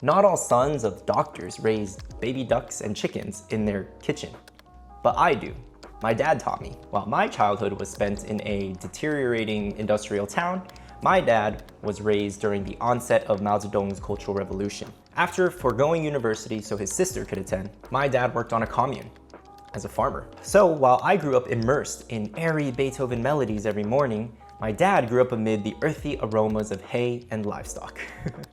Not all sons of doctors raise baby ducks and chickens in their kitchen, but I do. My dad taught me. While my childhood was spent in a deteriorating industrial town, my dad was raised during the onset of Mao Zedong's Cultural Revolution. After foregoing university so his sister could attend, my dad worked on a commune as a farmer. So while I grew up immersed in airy Beethoven melodies every morning, my dad grew up amid the earthy aromas of hay and livestock.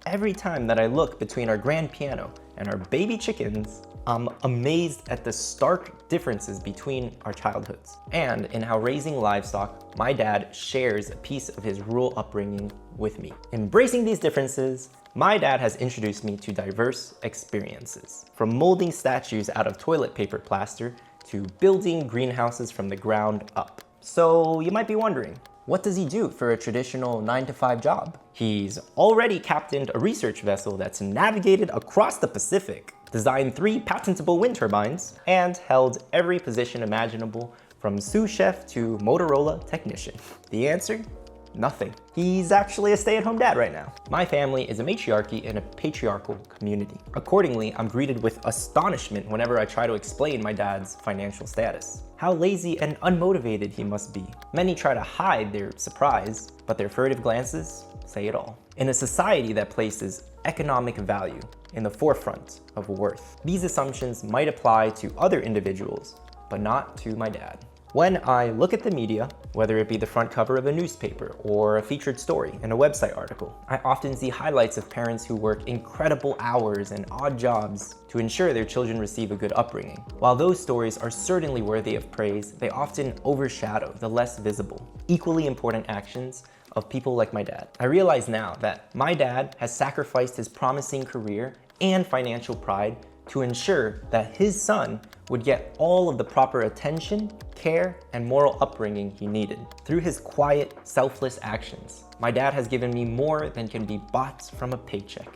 Every time that I look between our grand piano and our baby chickens, I'm amazed at the stark differences between our childhoods and in how raising livestock, my dad shares a piece of his rural upbringing with me. Embracing these differences, my dad has introduced me to diverse experiences, from molding statues out of toilet paper plaster to building greenhouses from the ground up. So you might be wondering, what does he do for a traditional 9-to-5 job? He's already captained a research vessel that's navigated across the Pacific, designed 3 patentable wind turbines, and held every position imaginable from sous chef to Motorola technician. The answer? Nothing. He's actually a stay-at-home dad right now. My family is a matriarchy in a patriarchal community. Accordingly, I'm greeted with astonishment whenever I try to explain my dad's financial status. How lazy and unmotivated he must be. Many try to hide their surprise, but their furtive glances say it all. In a society that places economic value in the forefront of worth, these assumptions might apply to other individuals, but not to my dad. When I look at the media, whether it be the front cover of a newspaper or a featured story in a website article, I often see highlights of parents who work incredible hours and odd jobs to ensure their children receive a good upbringing. While those stories are certainly worthy of praise, they often overshadow the less visible, equally important actions of people like my dad. I realize now that my dad has sacrificed his promising career and financial pride to ensure that his son would get all of the proper attention, care, and moral upbringing he needed. Through his quiet, selfless actions, my dad has given me more than can be bought from a paycheck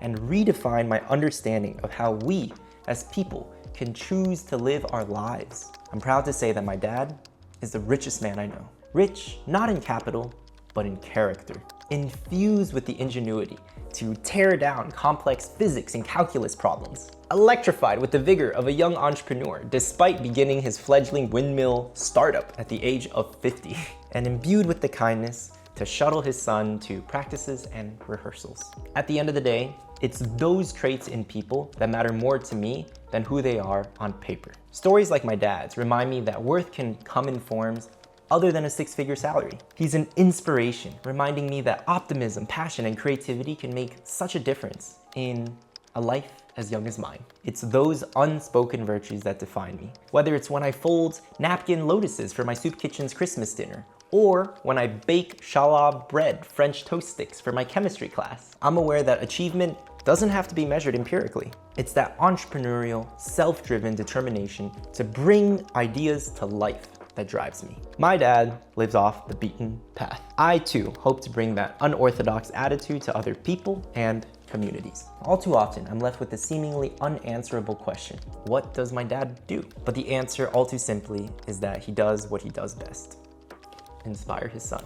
and redefined my understanding of how we, as people, can choose to live our lives. I'm proud to say that my dad is the richest man I know. Rich, not in capital, but in character. Infused with the ingenuity to tear down complex physics and calculus problems. Electrified with the vigor of a young entrepreneur despite beginning his fledgling windmill startup at the age of 50. And imbued with the kindness to shuttle his son to practices and rehearsals. At the end of the day, it's those traits in people that matter more to me than who they are on paper. Stories like my dad's remind me that worth can come in forms other than a 6-figure salary. He's an inspiration, reminding me that optimism, passion, and creativity can make such a difference in a life as young as mine. It's those unspoken virtues that define me. Whether it's when I fold napkin lotuses for my soup kitchen's Christmas dinner, or when I bake challah bread French toast sticks for my chemistry class, I'm aware that achievement doesn't have to be measured empirically. It's that entrepreneurial, self-driven determination to bring ideas to life that drives me. My dad lives off the beaten path. I too hope to bring that unorthodox attitude to other people and communities. All too often, I'm left with the seemingly unanswerable question, what does my dad do? But the answer all too simply is that he does what he does best, inspire his son.